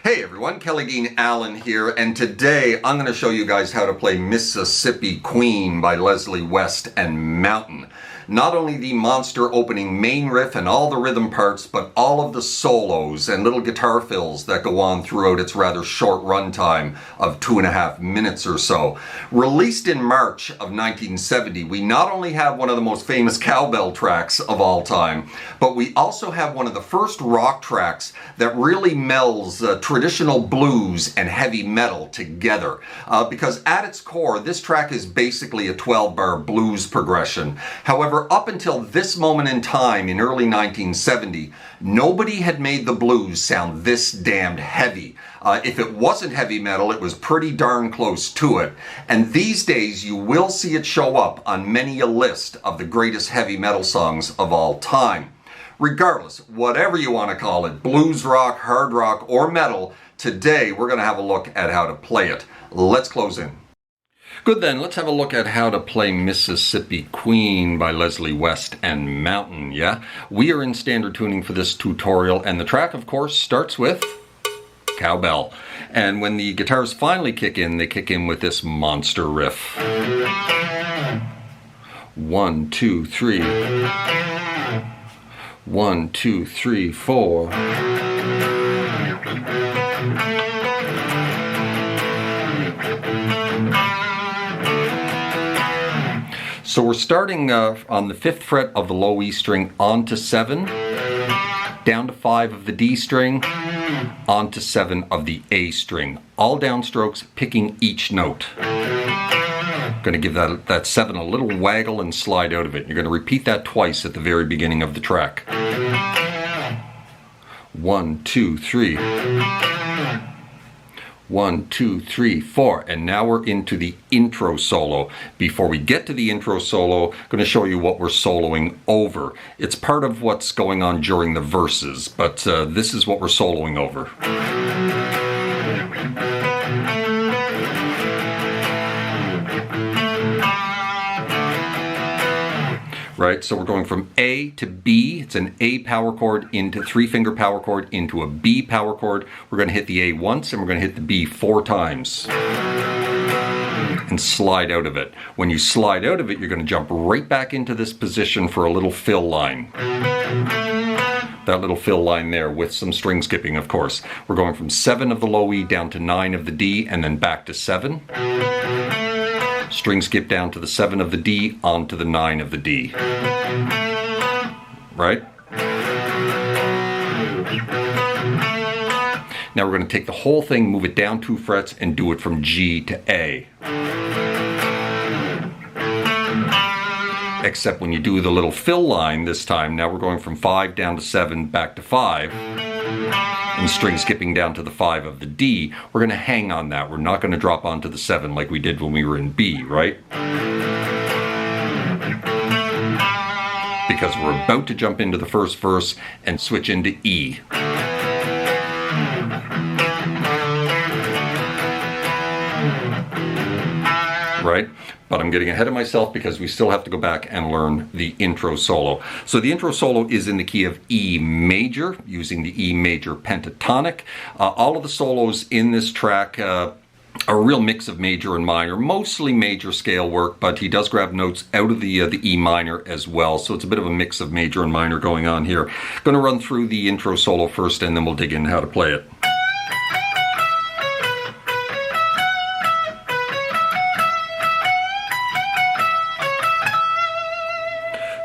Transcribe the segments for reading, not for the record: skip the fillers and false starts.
Hey everyone, Kelly Dean Allen here, and today I'm going to show you guys how to play Mississippi Queen by Leslie West and Mountain. Not only the monster opening main riff and all the rhythm parts, but all of the solos and little guitar fills that go on throughout its rather short runtime of 2.5 minutes or so. Released in March of 1970, we not only have one of the most famous cowbell tracks of all time, but we also have one of the first rock tracks that really melds traditional blues and heavy metal together. Because at its core, this track is basically a 12-bar blues progression. However, up until this moment in time in early 1970, nobody had made the blues sound this damned heavy. If it wasn't heavy metal, it was pretty darn close to it. And these days, you will see it show up on many a list of the greatest heavy metal songs of all time. Regardless, whatever you want to call it, blues rock, hard rock, or metal, today we're going to have a look at how to play it. Let's close in. Good then, let's have a look at how to play Mississippi Queen by Leslie West and Mountain, yeah? We are in standard tuning for this tutorial, and the track, of course, starts with cowbell. And when the guitars finally kick in, they kick in with this monster riff. 1, 2, 3. 1, 2, 3, 4. So we're starting on the 5th fret of the low E string onto 7, down to 5 of the D string, onto 7 of the A string. All downstrokes picking each note. Going to give that 7 a little waggle and slide out of it. You're going to repeat that twice at the very beginning of the track. 1, 2, 3. 1, 2, 3, 4, and now we're into the intro solo. Before we get to the intro solo, I'm going to show you what we're soloing over. It's part of what's going on during the verses, but this is what we're soloing over. Right, so we're going from A to B. It's an A power chord into 3-finger power chord into a B power chord. We're going to hit the A once and we're going to hit the B 4 times and slide out of it. When you slide out of it, you're going to jump right back into this position for a little fill line. That little fill line there with some string skipping, of course. We're going from 7 of the low E down to 9 of the D and then back to 7. String skip down to the 7 of the D, onto the 9 of the D. Right? Now we're going to take the whole thing, move it down 2 frets, and do it from G to A. Except when you do the little fill line this time, now we're going from 5 down to 7, back to 5. And string skipping down to the 5 of the D, we're going to hang on that. We're not going to drop onto the 7 like we did when we were in B, right? Because we're about to jump into the first verse and switch into E. Right? But I'm getting ahead of myself because we still have to go back and learn the intro solo. So the intro solo is in the key of E major, using the E major pentatonic. All of the solos in this track are a real mix of major and minor, mostly major scale work, but he does grab notes out of the E minor as well. So it's a bit of a mix of major and minor going on here. Going to run through the intro solo first and then we'll dig in how to play it.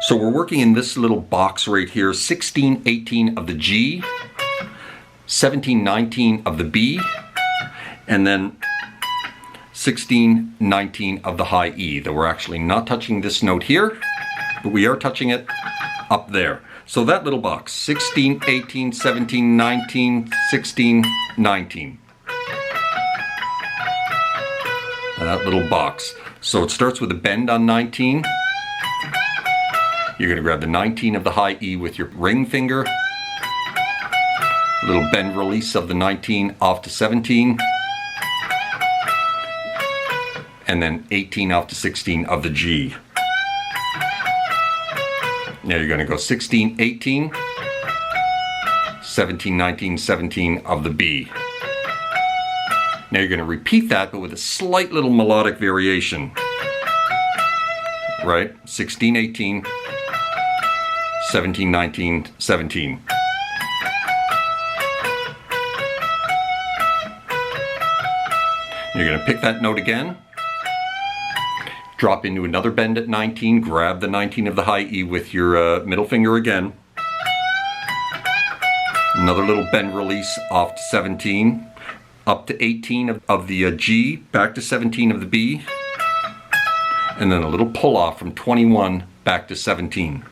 So we're working in this little box right here, 16-18 of the G, 17-19 of the B, and then 16-19 of the high E. That we're actually not touching this note here, but we are touching it up there. So that little box, 16, 18, 17, 19, 16, 19. That little box. So it starts with a bend on 19. You're going to grab the 19 of the high E with your ring finger. A little bend release of the 19 off to 17. And then 18 off to 16 of the G. Now you're going to go 16, 18, 17, 19, 17 of the B. Now you're going to repeat that, but with a slight little melodic variation. Right? 16, 18, 17, 19, 17. You're going to pick that note again, drop into another bend at 19, grab the 19 of the high E with your middle finger again. Another little bend release off to 17, up to 18 of the G, back to 17 of the B, and then a little pull off from 21 back to 17.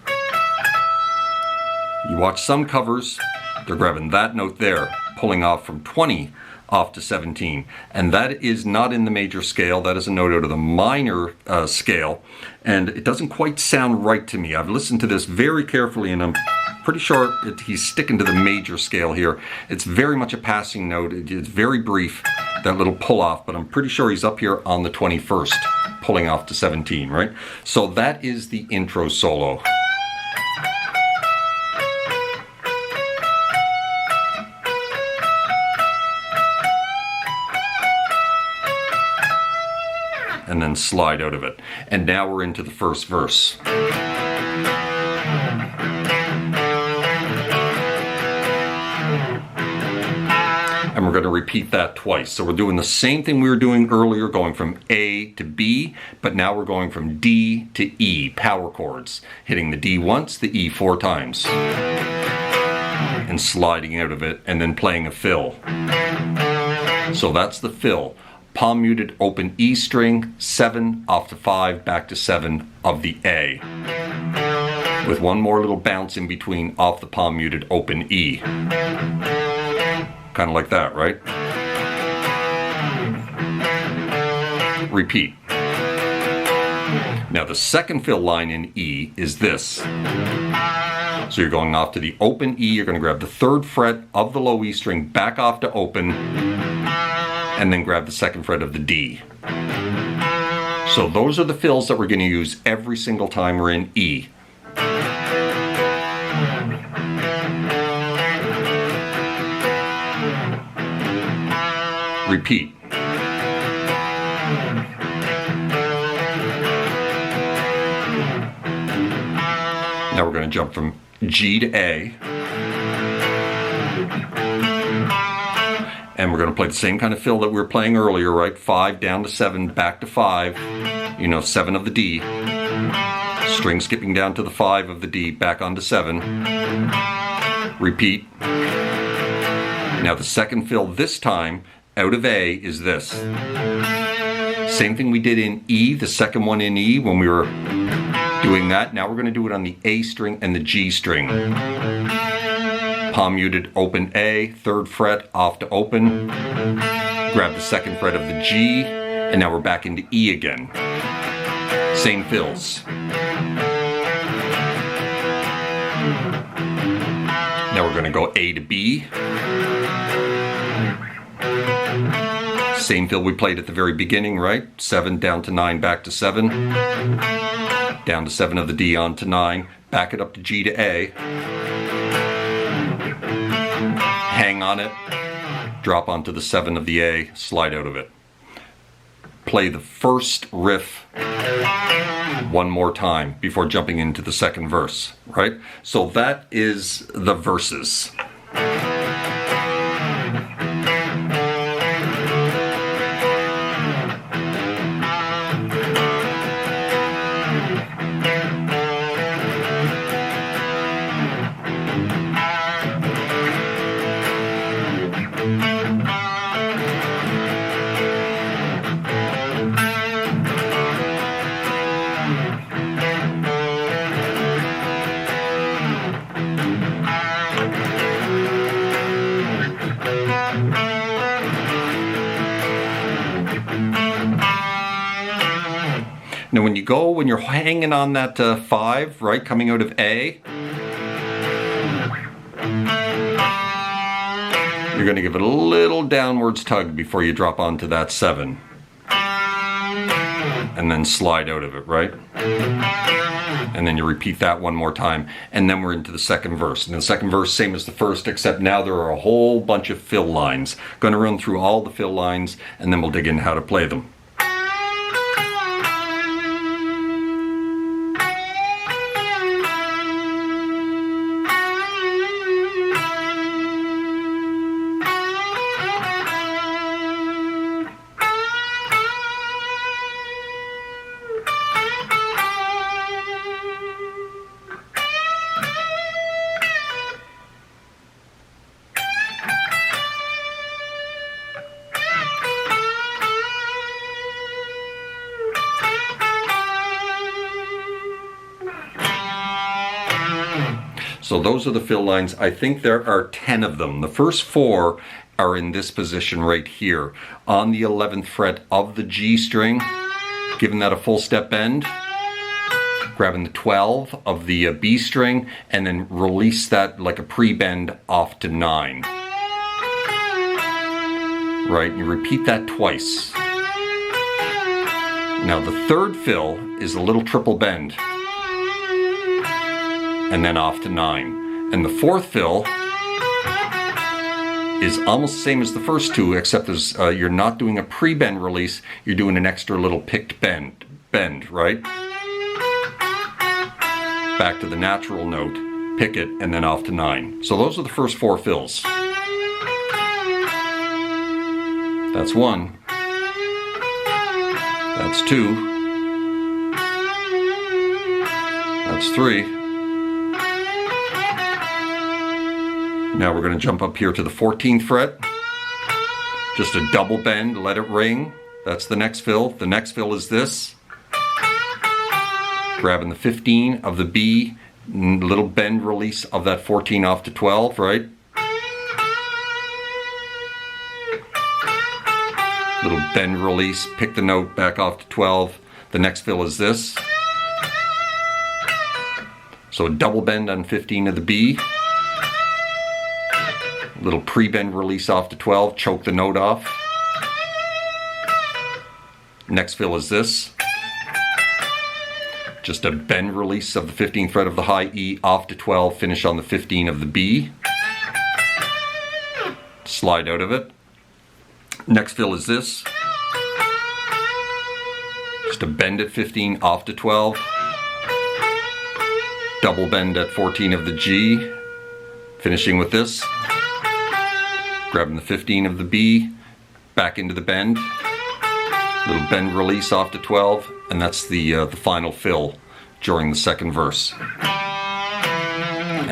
You watch some covers, they're grabbing that note there, pulling off from 20 off to 17, and that is not in the major scale. That is a note out of the minor scale, and it doesn't quite sound right to me. I've listened to this very carefully, and I'm pretty sure he's sticking to the major scale here. It's very much a passing note. It's very brief, that little pull off, but I'm pretty sure he's up here on the 21st, pulling off to 17, right? So that is the intro solo. And then slide out of it. And now we're into the first verse. And we're going to repeat that twice. So we're doing the same thing we were doing earlier, going from A to B, but now we're going from D to E, power chords. Hitting the D once, the E 4 times. And sliding out of it, and then playing a fill. So that's the fill. Palm muted open E string, 7 off to 5, back to 7 of the A. With one more little bounce in between off the palm muted open E. Kind of like that, right? Repeat. Now the second fill line in E is this. So you're going off to the open E, you're going to grab the 3rd fret of the low E string, back off to open, and then grab the 2nd fret of the D. So those are the fills that we're going to use every single time we're in E. Repeat. Now we're going to jump from G to A. And we're going to play the same kind of fill that we were playing earlier, right? 5 down to 7, back to 5. 7 of the D. String skipping down to the 5 of the D, back onto 7. Repeat. Now the second fill this time, out of A, is this. Same thing we did in E, the second one in E when we were doing that. Now we're going to do it on the A string and the G string. Palm muted open A, 3rd fret off to open, grab the 2nd fret of the G, and now we're back into E again. Same fills. Now we're going to go A to B. Same fill we played at the very beginning, right? 7 down to 9, back to 7. Down to 7 of the D, on to 9. Back it up to G to A. Hang on it, drop onto the 7 of the A, slide out of it. Play the first riff one more time before jumping into the second verse, right? So that is the verses. Now when you're hanging on that 5, right, coming out of A, you're going to give it a little downwards tug before you drop onto that 7. And then slide out of it, right? And then you repeat that one more time, and then we're into the second verse. And the second verse, same as the first, except now there are a whole bunch of fill lines. Going to run through all the fill lines, and then we'll dig into how to play them. So those are the fill lines. I think there are 10 of them. The first 4 are in this position right here on the 11th fret of the G string, giving that a full step bend, grabbing the 12 of the B string, and then release that like a pre-bend off to 9. Right, you repeat that twice. Now the third fill is a little triple bend, and then off to 9. And the fourth fill is almost the same as the first 2, except there's, you're not doing a pre-bend release, you're doing an extra little picked bend, right? Back to the natural note, pick it, and then off to 9. So those are the first 4 fills. That's 1. That's 2. That's 3. Now we're going to jump up here to the 14th fret. Just a double bend, let it ring. That's the next fill. The next fill is this. Grabbing the 15 of the B, little bend release of that 14 off to 12, right? Little bend release, pick the note back off to 12. The next fill is this. So a double bend on 15 of the B. Little pre-bend release off to 12, choke the note off. Next fill is this. Just a bend release of the 15th fret of the high E off to 12, finish on the 15 of the B. Slide out of it. Next fill is this. Just a bend at 15 off to 12. Double bend at 14 of the G, finishing with this. Grabbing the 15 of the B, back into the bend, little bend release off to 12, and that's the final fill during the second verse.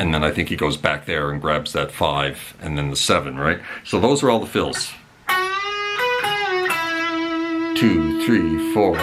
And then I think he goes back there and grabs that 5 and then the 7, right? So those are all the fills. 2, 3, 4.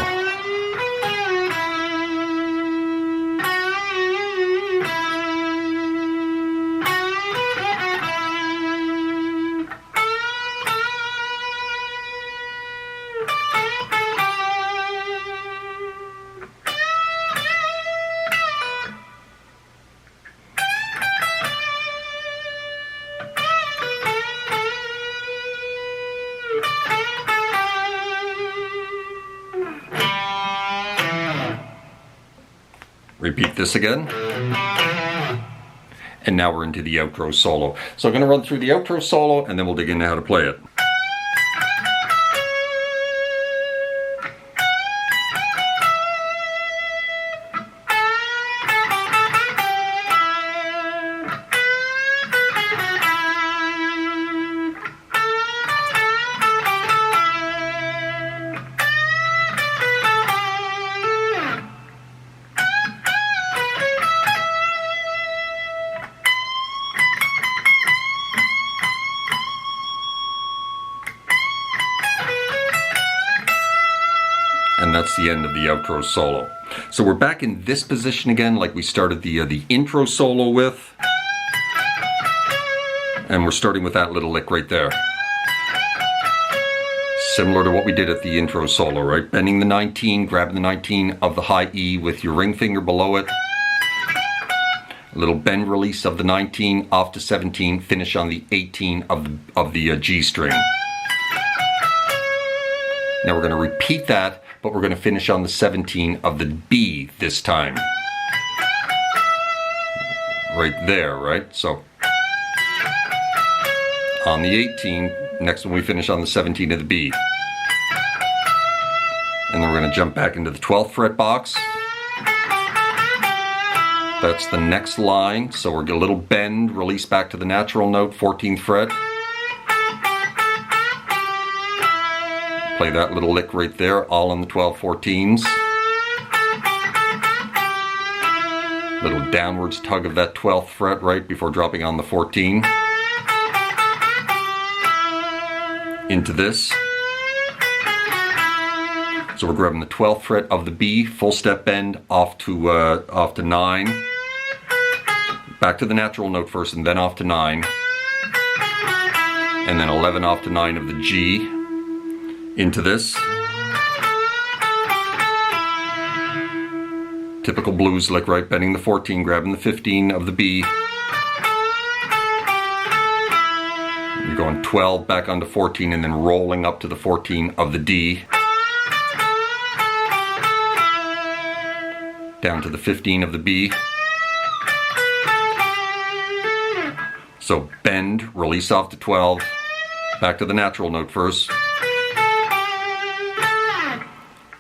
Repeat this again. And now we're into the outro solo. So I'm going to run through the outro solo and then we'll dig into how to play it. And that's the end of the outro solo. So we're back in this position again, like we started the intro solo with. And we're starting with that little lick right there. Similar to what we did at the intro solo, right? Bending the 19, grabbing the 19 of the high E with your ring finger below it. A little bend release of the 19 off to 17, finish on the 18 of the G string. Now we're going to repeat that, but we're going to finish on the 17 of the B this time. right there, right? So on the 18, next one we finish on the 17 of the B. And then we're going to jump back into the 12th fret box. That's the next line, so we're going to a little bend, release back to the natural note, 14th fret. Play that little lick right there, all on the 12 14s. Little downwards tug of that 12th fret right before dropping on the 14. Into this. So we're grabbing the 12th fret of the B, full step bend off to 9. Back to the natural note first and then off to 9. And then 11 off to 9 of the G. Into this. Typical blues lick, right? Bending the 14, grabbing the 15 of the B. You're going 12 back onto 14 and then rolling up to the 14 of the D. Down to the 15 of the B. So bend, release off to 12, back to the natural note first.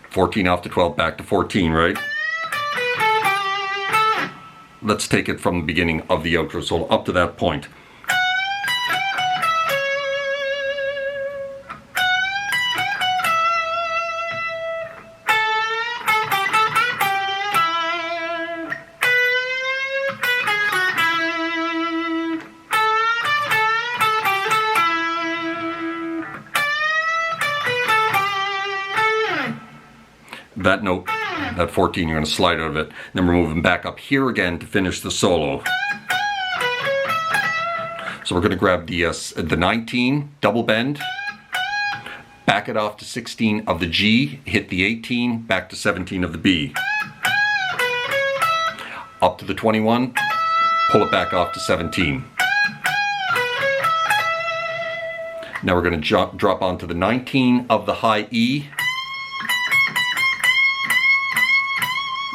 14 off to 12, back to 14, right? Let's take it from the beginning of the outro solo up to that point. That note, that 14, you're going to slide out of it. Then we're moving back up here again to finish the solo. So we're going to grab the 19, double bend, back it off to 16 of the G, hit the 18, back to 17 of the B. Up to the 21, pull it back off to 17. Now we're going to drop onto the 19 of the high E.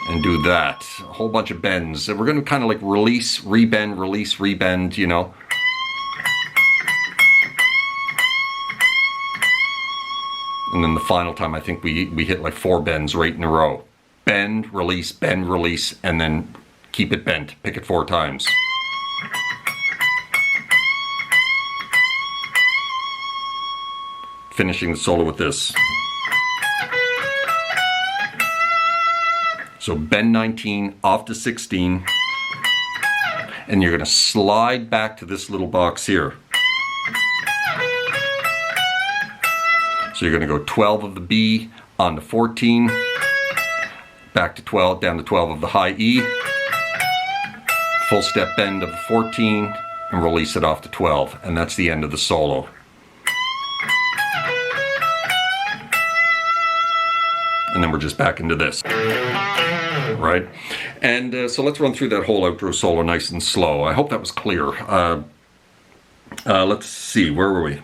And do that. A whole bunch of bends. And we're going to kind of like release, rebend, you know. And then the final time I think we hit like 4 bends right in a row. Bend, release, and then keep it bent. Pick it 4 times. Finishing the solo with this. So bend 19 off to 16, and you're going to slide back to this little box here. So you're going to go 12 of the B on to 14, back to 12, down to 12 of the high E, full step bend of the 14, and release it off to 12, and that's the end of the solo. And then we're just back into this. Right? And so let's run through that whole outro solo nice and slow. I hope that was clear. Let's see, where were we?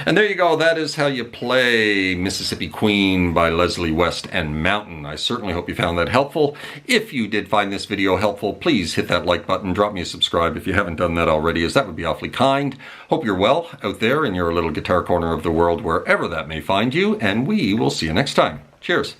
And there you go, that is how you play Mississippi Queen by Leslie West and Mountain. I certainly hope you found that helpful. If you did find this video helpful, please hit that like button, drop me a subscribe if you haven't done that already, as that would be awfully kind. Hope you're well out there in your little guitar corner of the world, wherever that may find you, and we will see you next time. Cheers.